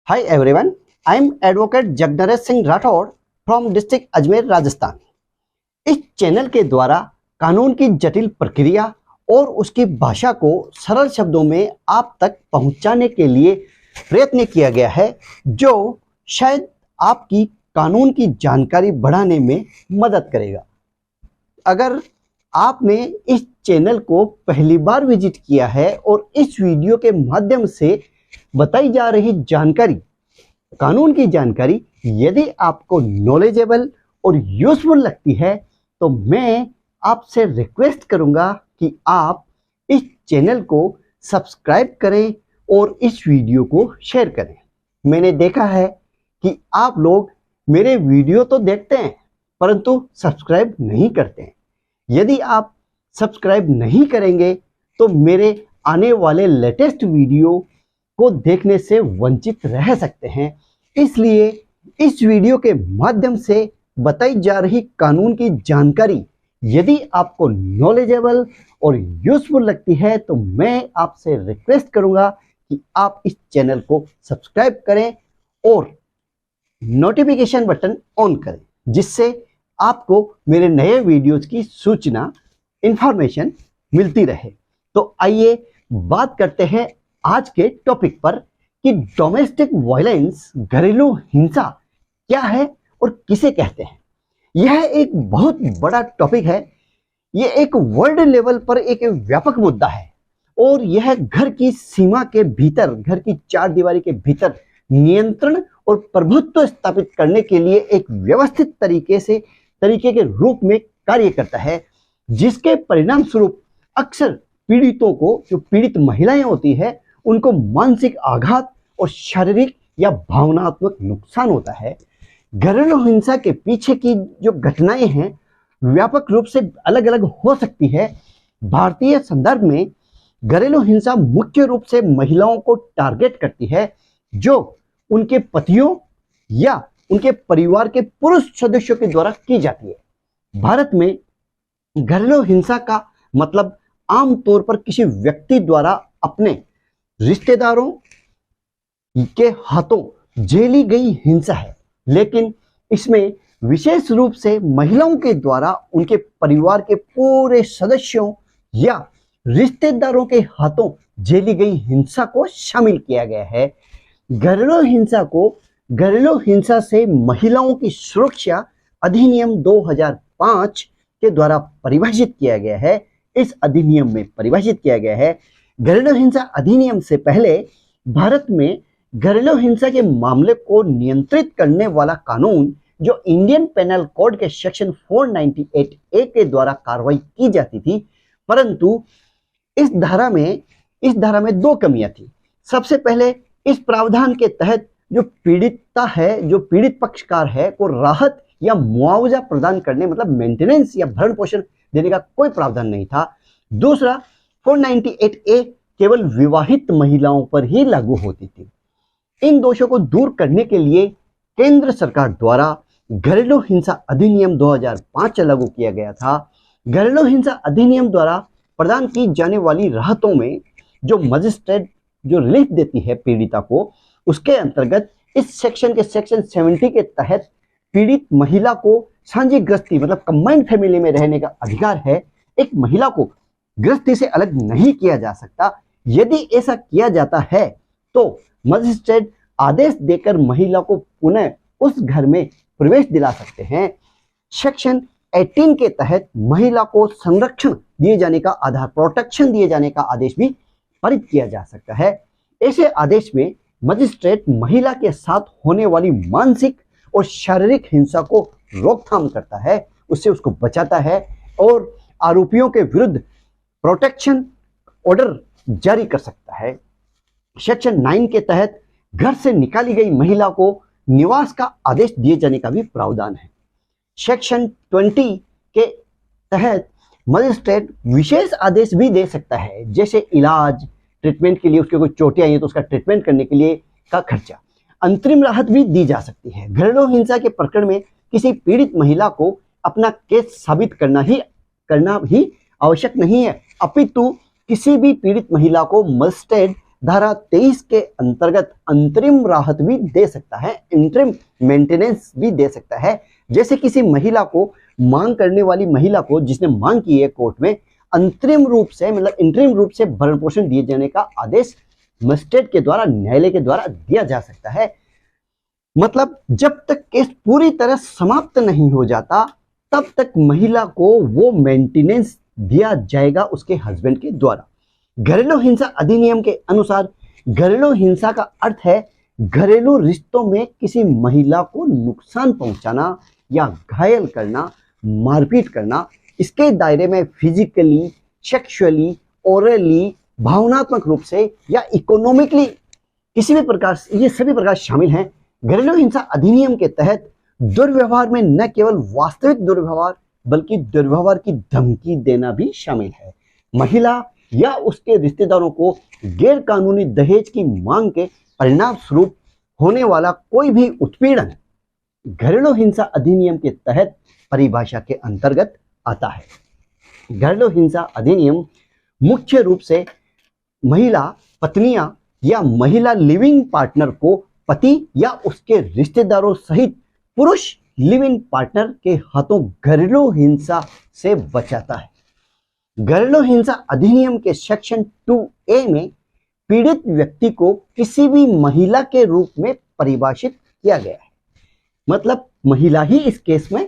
Hi everyone, I am Advocate Jagnaresh Singh Rathod from District Ajmer, Rajasthan. इस channel के द्वारा कानून की जटिल प्रक्रिया और उसकी भाषा को सरल शब्दों में आप तक पहुंचाने के लिए प्रयत्न किया गया है, जो शायद आपकी कानून की जानकारी बढ़ाने में मदद करेगा। अगर आपने इस चैनल को पहली बार विजिट किया है और इस वीडियो के माध्यम से बताई जा रही जानकारी, कानून की जानकारी यदि आपको नॉलेजेबल और यूजफुल लगती है, तो मैं आपसे रिक्वेस्ट करूंगा कि आप इस चैनल को सब्सक्राइब करें और इस वीडियो को शेयर करें। मैंने देखा है कि आप लोग मेरे वीडियो तो देखते हैं परंतु सब्सक्राइब नहीं करते हैं। यदि आप सब्सक्राइब नहीं करेंगे तो मेरे आने वाले लेटेस्ट वीडियो को देखने से वंचित रह सकते हैं। इसलिए इस वीडियो के माध्यम से बताई जा रही कानून की जानकारी यदि आपको नॉलेजेबल और यूजफुल लगती है, तो मैं आपसे रिक्वेस्ट करूंगा कि आप इस चैनल को सब्सक्राइब करें और नोटिफिकेशन बटन ऑन करें, जिससे आपको मेरे नए वीडियोज की सूचना इंफॉर्मेशन मिलती रहे। तो आइए बात करते हैं आज के टॉपिक पर कि डोमेस्टिक वायलेंस, घरेलू हिंसा क्या है और किसे कहते हैं। यह एक बहुत बड़ा टॉपिक है। यह एक वर्ल्ड लेवल पर एक व्यापक मुद्दा है और यह घर की सीमा के भीतर, घर की चार दीवारी के भीतर नियंत्रण और प्रभुत्व स्थापित करने के लिए एक व्यवस्थित तरीके के रूप में कार्य करता है, जिसके परिणाम स्वरूप अक्सर पीड़ितों को, जो पीड़ित महिलाएं होती है, उनको मानसिक आघात और शारीरिक या भावनात्मक नुकसान होता है। घरेलू हिंसा के पीछे की जो घटनाएं हैं व्यापक रूप से अलग अलग हो सकती है। भारतीय संदर्भ में घरेलू हिंसा मुख्य रूप से महिलाओं को टारगेट करती है, जो उनके पतियों या उनके परिवार के पुरुष सदस्यों के द्वारा की जाती है। भारत में घरेलू हिंसा का मतलब आमतौर पर किसी व्यक्ति द्वारा अपने रिश्तेदारों के हाथों झेली गई हिंसा है, लेकिन इसमें विशेष रूप से महिलाओं के द्वारा उनके परिवार के पूरे सदस्यों या रिश्तेदारों के हाथों झेली गई हिंसा को शामिल किया गया है। घरेलू हिंसा को घरेलू हिंसा से महिलाओं की सुरक्षा अधिनियम 2005 के द्वारा परिभाषित किया गया है। इस अधिनियम में परिभाषित किया गया है। घरेलू हिंसा अधिनियम से पहले भारत में घरेलू हिंसा के मामले को नियंत्रित करने वाला कानून, जो इंडियन पेनल कोड के सेक्शन 498A के द्वारा कार्रवाई की जाती थी, परंतु इस धारा में दो कमियां थी। सबसे पहले, इस प्रावधान के तहत जो पीड़िता है, जो पीड़ित पक्षकार है, को राहत या मुआवजा प्रदान करने, मतलब मेंटेनेंस या भरण पोषण देने का कोई प्रावधान नहीं था। दूसरा, 498A केवल विवाहित महिलाओं पर ही लागू होती थी। इन दोषों को दूर करने के लिए केंद्र सरकार द्वारा घरेलू हिंसा अधिनियम 2005 लागू किया गया था। घरेलू हिंसा अधिनियम द्वारा प्रदान की जाने वाली राहतों में जो मजिस्ट्रेट जो रिलीफ देती है पीड़िता को, उसके अंतर्गत इस सेक्शन के सेक्शन 70 के तहत पीड़ित महिला को साझी गृहस्थी, मतलब कंबाइंड फैमिली में रहने का अधिकार है। एक महिला को गृहस्थी से अलग नहीं किया जा सकता। यदि ऐसा किया जाता है तो मजिस्ट्रेट आदेश देकर महिला को पुनः उस घर में प्रवेश दिला सकते हैं। सेक्शन 18 के तहत महिला को संरक्षण दिए जाने का, आधार प्रोटेक्शन दिए जाने का आदेश भी पारित किया जा सकता है। ऐसे आदेश में मजिस्ट्रेट महिला के साथ होने वाली मानसिक और शारीरिक हिंसा को रोकथाम करता है, उससे उसको बचाता है और आरोपियों के विरुद्ध प्रोटेक्शन ऑर्डर जारी कर सकता है। सेक्शन 9 के तहत घर से निकाली गई महिला को निवास का आदेश दिए जाने का भी प्रावधान है। सेक्शन 20 के तहत मजिस्ट्रेट विशेष आदेश भी दे सकता है, जैसे इलाज, ट्रीटमेंट के लिए, उसके कोई चोटें आई है तो उसका ट्रीटमेंट करने के लिए का खर्चा। अंतरिम राहत भी दी जा सकती है। घरेलू हिंसा के प्रकरण में किसी पीड़ित महिला को अपना केस साबित करना ही आवश्यक नहीं है, अपितु किसी भी पीड़ित महिला को मजिस्ट्रेट धारा 23 के अंतर्गत अंतरिम राहत भी दे सकता है, इंटरिम मेंटेनेंस भी दे सकता है। जैसे किसी महिला को, मांग करने वाली महिला को जिसने मांग की है कोर्ट में, अंतरिम रूप से मतलब इंटरिम रूप से भरण पोषण दिए जाने का आदेश मजिस्ट्रेट के द्वारा, न्यायालय के द्वारा दिया जा सकता है। मतलब जब तक केस पूरी तरह समाप्त नहीं हो जाता तब तक महिला को वो मेंटेनेंस दिया जाएगा उसके हस्बैंड के द्वारा। घरेलू हिंसा अधिनियम के अनुसार घरेलू हिंसा का अर्थ है घरेलू रिश्तों में किसी महिला को नुकसान पहुंचाना या घायल करना, मारपीट करना। इसके दायरे में फिजिकली, सेक्सुअली, ओरली, भावनात्मक रूप से या इकोनॉमिकली किसी भी प्रकार से, ये सभी प्रकार शामिल हैं। घरेलू हिंसा अधिनियम के तहत दुर्व्यवहार में न केवल वास्तविक दुर्व्यवहार बल्कि दुर्व्यवहार की धमकी देना भी शामिल है। महिला या उसके रिश्तेदारों को गैर कानूनी दहेज की मांग के परिणाम स्वरूप होने वाला कोई भी उत्पीड़न घरेलू हिंसा अधिनियम के तहत परिभाषा के अंतर्गत आता है। घरेलू हिंसा अधिनियम मुख्य रूप से महिला पत्नियां या महिला लिविंग पार्टनर को पति या उसके रिश्तेदारों सहित पुरुष लिविंग पार्टनर के हाथों घरेलू हिंसा से बचाता है। घरेलू हिंसा अधिनियम के सेक्शन 2A में पीड़ित व्यक्ति को किसी भी महिला के रूप में परिभाषित किया गया है। मतलब महिला ही इस केस में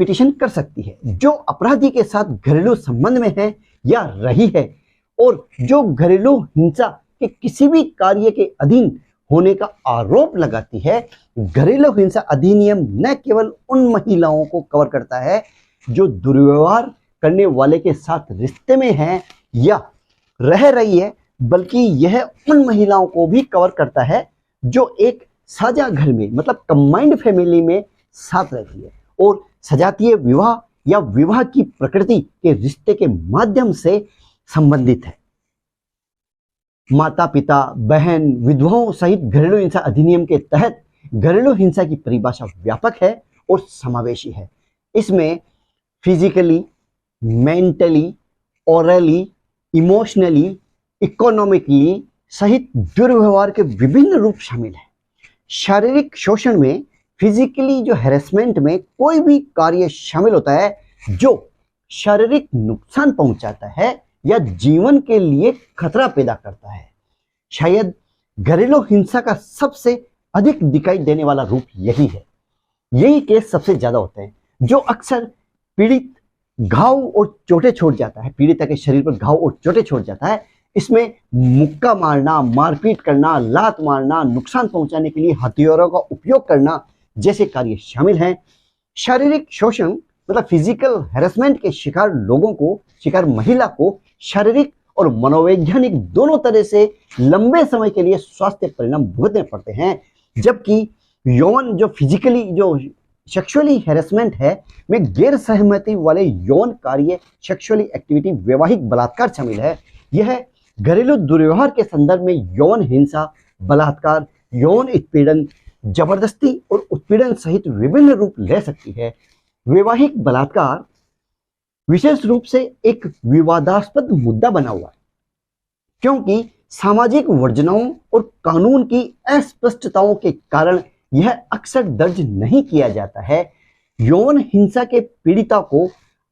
पिटीशन कर सकती है जो अपराधी के साथ घरेलू संबंध में है या रही है और जो घरेलू हिंसा के किसी भी कार्य के अधीन होने का आरोप लगाती है। घरेलू हिंसा अधिनियम न केवल उन महिलाओं को कवर करता है जो दुर्व्यवहार करने वाले के साथ रिश्ते में है या रह रही है, बल्कि यह उन महिलाओं को भी कवर करता है जो एक साझा घर में मतलब कंबाइंड फैमिली में साथ रहती है और सजातीय विवाह या विवाह की प्रकृति के रिश्ते के माध्यम से संबंधित है। माता पिता, बहन, विधवाओं सहित घरेलू हिंसा अधिनियम के तहत घरेलू हिंसा की परिभाषा व्यापक है और समावेशी है। इसमें physically, mentally, orally, emotionally, economically सहित दुर्व्यवहार के विभिन्न रूप शामिल हैं। शारीरिक शोषण में फिजिकली जो हैरेसमेंट में कोई भी कार्य शामिल होता है जो शारीरिक नुकसान पहुंचाता है या जीवन के लिए खतरा पैदा करता है। शायद घरेलू हिंसा का सबसे अधिक दिखाई देने वाला रूप यही है। यही केस सबसे ज्यादा होते हैं जो अक्सर पीड़ित घाव और चोटें छोड़ जाता है, पीड़िता के शरीर पर घाव और चोटें छोड़ जाता है। इसमें मुक्का मारना, मारपीट करना, लात मारना, नुकसान पहुंचाने के लिए हथियारों का उपयोग करना जैसे कार्य शामिल हैं। शारीरिक शोषण मतलब फिजिकल हैरेसमेंट के शिकार लोगों को, शिकार महिला को शारीरिक और मनोवैज्ञानिक दोनों तरह से लंबे समय के लिए स्वास्थ्य परिणाम भुगतने पड़ते हैं। जबकि यौन जो फिजिकली जो सेक्सुअली हैरेसमेंट है में गैर सहमति वाले यौन कार्य, सेक्सुअली एक्टिविटी, वैवाहिक बलात्कार शामिल है। यह घरेलू दुर्व्यवहार के संदर्भ में यौन हिंसा, बलात्कार, यौन उत्पीड़न, जबरदस्ती और उत्पीड़न सहित विभिन्न रूप ले सकती है। वैवाहिक बलात्कार विशेष रूप से एक विवादास्पद मुद्दा बना हुआ है क्योंकि सामाजिक वर्जनाओं और कानून की अस्पष्टताओं के कारण यह अक्सर दर्ज नहीं किया जाता है। यौन हिंसा के पीड़िता को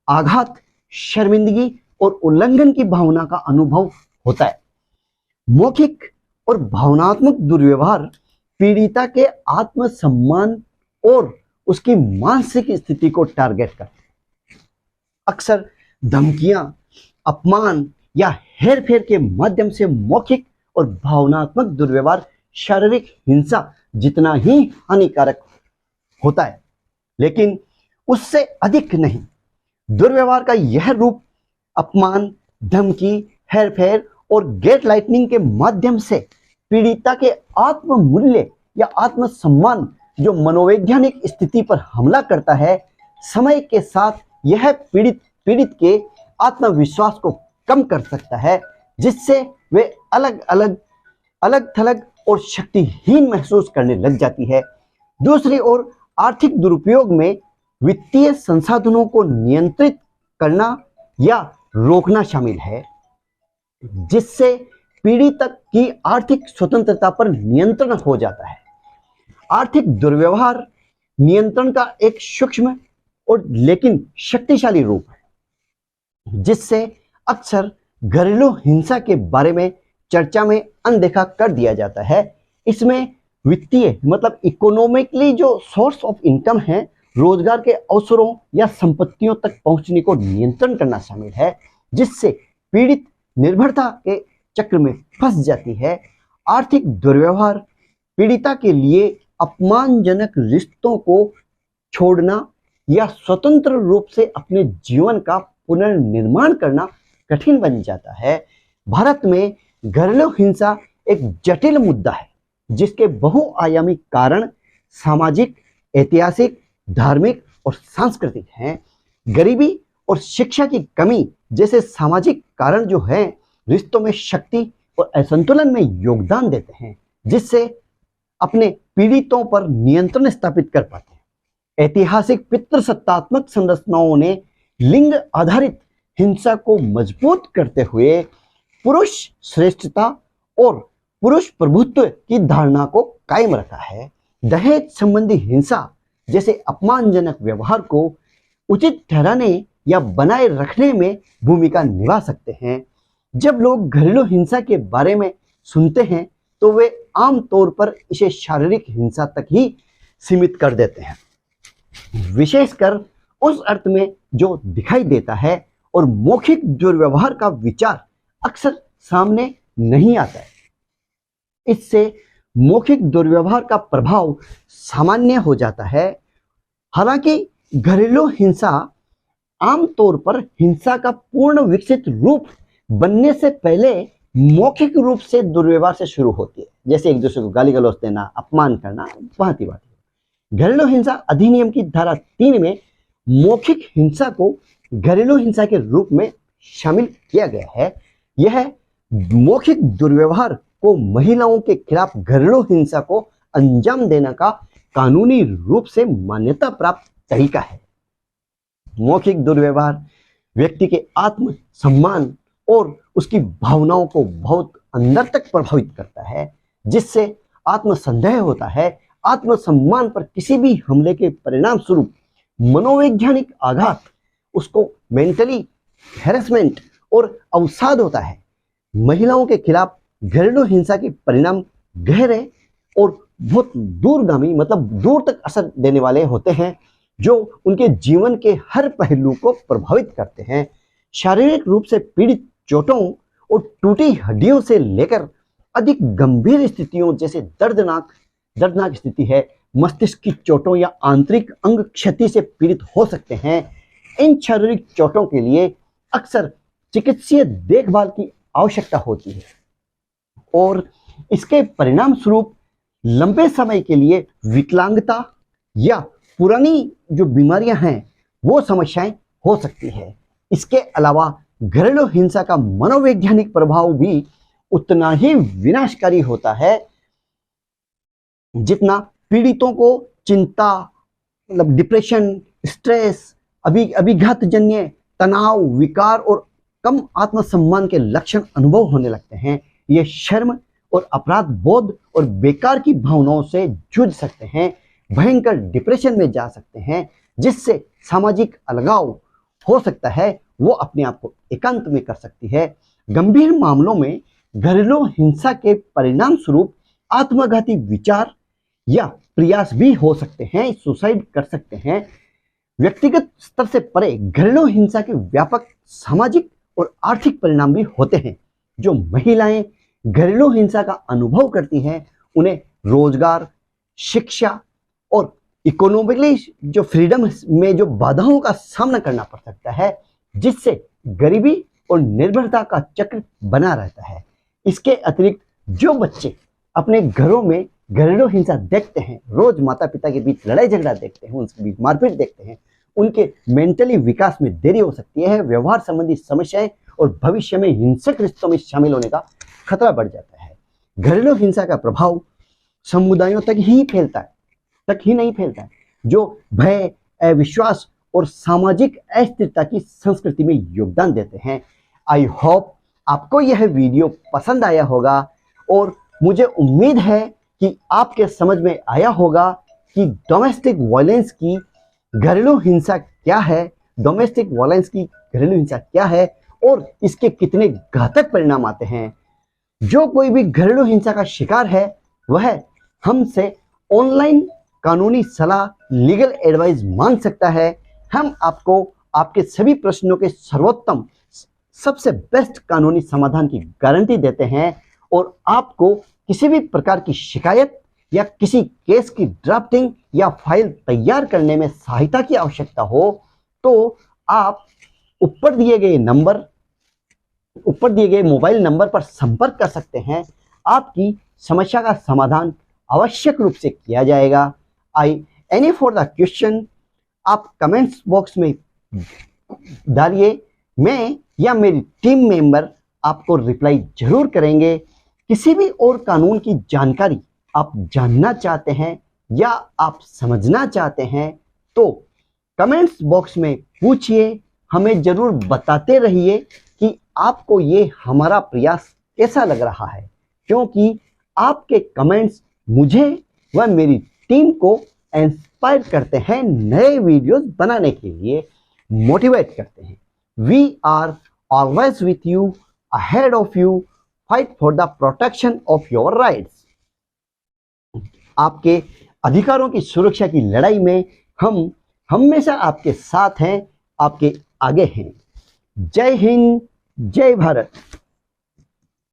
आघात, शर्मिंदगी और उल्लंघन की भावना का अनुभव होता है। मौखिक और भावनात्मक दुर्व्यवहार पीड़िता के आत्मसम्मान और उसकी मानसिक स्थिति को टारगेट करते हैं। अक्सर धमकियां, अपमान या हेरफेर के माध्यम से मौखिक और भावनात्मक दुर्व्यवहार शारीरिक हिंसा जितना ही हानिकारक होता है, लेकिन उससे अधिक नहीं। दुर्व्यवहार का यह रूप अपमान, धमकी, हेरफेर और गेट लाइटनिंग के माध्यम से पीड़िता के आत्ममूल्य या आत्मसम्मान जो मनोवैज्ञानिक स्थिति पर हमला करता है। समय के साथ यह पीड़ित के आत्मविश्वास को कम कर सकता है, जिससे वे अलग थलग और शक्तिहीन महसूस करने लग जाती है। दूसरी ओर आर्थिक दुरुपयोग में वित्तीय संसाधनों को नियंत्रित करना या रोकना शामिल है, जिससे पीड़ितक की आर्थिक स्वतंत्रता पर नियंत्रण हो जाता है। आर्थिक दुर्व्यवहार नियंत्रण का एक सूक्ष्म और लेकिन शक्तिशाली रूप है, जिससे अक्सर घरेलू हिंसा के बारे में चर्चा में अनदेखा कर दिया जाता है। इसमें वित्तीय मतलब इकोनॉमिकली जो सोर्स ऑफ इनकम है, रोजगार के अवसरों या संपत्तियों तक पहुंचने को नियंत्रण करना शामिल है, जिससे पीड़ित निर्भरता के चक्र में फंस जाती है। आर्थिक दुर्व्यवहार पीड़िता के लिए अपमानजनक रिश्तों को छोड़ना या स्वतंत्र रूप से अपने जीवन का पुनर्निर्माण करना कठिन बन जाता है। भारत में घरेलू हिंसा एक जटिल मुद्दा है, जिसके बहुआयामी कारण सामाजिक, ऐतिहासिक, धार्मिक और सांस्कृतिक हैं। गरीबी और शिक्षा की कमी जैसे सामाजिक कारण जो हैं, रिश्तों में शक्ति और असंतुलन में योगदान देते हैं, जिससे अपने पीड़ितों पर नियंत्रण स्थापित कर पाते हैं। ऐतिहासिक पितृसत्तात्मक संरचनाओं ने लिंग आधारित हिंसा को मजबूत करते हुए पुरुष श्रेष्ठता और पुरुष प्रभुत्व की धारणा को कायम रखा है। दहेज संबंधी हिंसा जैसे अपमानजनक व्यवहार को उचित ठहराने या बनाए रखने में भूमिका निभा सकते हैं। जब लोग घरेलू हिंसा के बारे में सुनते हैं तो वे आमतौर पर इसे शारीरिक हिंसा तक ही सीमित कर देते हैं, विशेषकर उस अर्थ में जो दिखाई देता है, और मौखिक दुर्व्यवहार का विचार अक्सर सामने नहीं आता है। इससे मौखिक दुर्व्यवहार का प्रभाव सामान्य हो जाता है। हालांकि घरेलू हिंसा आमतौर पर हिंसा का पूर्ण विकसित रूप बनने से पहले मौखिक रूप से दुर्व्यवहार से शुरू होती है, जैसे एक दूसरे को गाली गलौज देना, अपमान करना, भांति भांति। घरेलू हिंसा अधिनियम की धारा 3 में मौखिक हिंसा को घरेलू हिंसा के रूप में शामिल किया गया है। यह मौखिक दुर्व्यवहार को महिलाओं के खिलाफ घरेलू हिंसा को अंजाम देने का कानूनी रूप से मान्यता प्राप्त तरीका है। मौखिक दुर्व्यवहार व्यक्ति के आत्म सम्मान और उसकी भावनाओं को बहुत अंदर तक प्रभावित करता है, जिससे आत्मसंदेह होता है। आत्मसम्मान पर किसी भी हमले के परिणाम स्वरूप मनोवैज्ञानिक आघात, उसको मेंटली हैरेसमेंट और अवसाद होता है। महिलाओं के खिलाफ घरेलू हिंसा के परिणाम गहरे और बहुत दूरगामी मतलब दूर तक असर देने वाले होते हैं, जो उनके जीवन के हर पहलू को प्रभावित करते हैं। शारीरिक रूप से पीड़ित चोटों और टूटी हड्डियों से लेकर अधिक गंभीर स्थितियों जैसे दर्दनाक स्थिति है, मस्तिष्क की चोटों या आंतरिक अंग क्षति से पीड़ित हो सकते हैं। इन शारीरिक चोटों के लिए अक्सर चिकित्सीय देखभाल की आवश्यकता होती है और इसके परिणाम स्वरूप लंबे समय के लिए विकलांगता या पुरानी जो बीमारियां हैं वो समस्याएं हो सकती है। इसके अलावा घरेलू हिंसा का मनोवैज्ञानिक प्रभाव भी उतना ही विनाशकारी होता है जितना पीड़ितों को चिंता मतलब डिप्रेशन, स्ट्रेस, अभिघातजन्य तनाव, विकार और कम आत्मसम्मान के लक्षण अनुभव होने लगते हैं। ये शर्म और अपराध बोध और बेकार की भावनाओं से जूझ सकते हैं, भयंकर डिप्रेशन में जा सकते हैं, जिससे सामाजिक अलगाव हो सकता है, वो अपने आप को एकांत में कर सकती है। गंभीर मामलों में घरेलू हिंसा के परिणाम स्वरूप आत्मघाती विचार या प्रयास भी हो सकते हैं, सुसाइड कर सकते हैं। व्यक्तिगत स्तर से परे घरेलू हिंसा के व्यापक सामाजिक और आर्थिक परिणाम भी होते हैं। जो महिलाएं घरेलू हिंसा का अनुभव करती हैं, उन्हें रोजगार, शिक्षा और इकोनॉमिकली जो फ्रीडम में जो बाधाओं का सामना करना पड़ सकता है, जिससे गरीबी और निर्भरता का चक्र बना रहता है। इसके अतिरिक्त जो बच्चे अपने घरों में घरेलू हिंसा देखते हैं, रोज माता पिता के बीच लड़ाई झगड़ा देखते हैं, उनके बीच मारपीट देखते हैं, उनके मेंटली विकास में देरी हो सकती है, व्यवहार संबंधी समस्याएं और भविष्य में हिंसक रिश्तों में शामिल होने का खतरा बढ़ जाता है। घरेलू हिंसा का प्रभाव समुदायों तक ही नहीं फैलता है, जो भय, अविश्वास और सामाजिक अस्थिरता की संस्कृति में योगदान देते हैं। आई होप आपको यह वीडियो पसंद आया होगा और मुझे उम्मीद है कि आपके समझ में आया होगा कि डोमेस्टिक वायलेंस की घरेलू हिंसा क्या है, डोमेस्टिक वायलेंस की घरेलू हिंसा क्या है और इसके कितने घातक परिणाम आते हैं। जो कोई भी घरेलू हिंसा का शिकार है वह हमसे ऑनलाइन कानूनी सलाह, लीगल एडवाइस मांग सकता है। हम आपको आपके सभी प्रश्नों के सर्वोत्तम, सबसे बेस्ट कानूनी समाधान की गारंटी देते हैं और आपको किसी भी प्रकार की शिकायत या किसी केस की ड्राफ्टिंग या फाइल तैयार करने में सहायता की आवश्यकता हो तो आप ऊपर दिए गए मोबाइल नंबर पर संपर्क कर सकते हैं। आपकी समस्या का समाधान आवश्यक रूप से किया जाएगा। एनी फॉर द क्वेश्चन आप कमेंट्स बॉक्स में डालिए, मैं या मेरी टीम मेंबर आपको रिप्लाई जरूर करेंगे। किसी भी और कानून की जानकारी आप जानना चाहते हैं या आप समझना चाहते हैं तो कमेंट्स बॉक्स में पूछिए, हमें जरूर बताते रहिए कि आपको ये हमारा प्रयास कैसा लग रहा है, क्योंकि आपके कमेंट्स मुझे व मेरी टीम को इंस्पायर करते हैं, नए वीडियोस बनाने के लिए मोटिवेट करते हैं। We are always with you, ahead of you, fight for the protection of your rights. आपके अधिकारों की सुरक्षा की लड़ाई में हम हमेशा आपके साथ हैं, आपके आगे हैं। जय हिंद, जय भारत।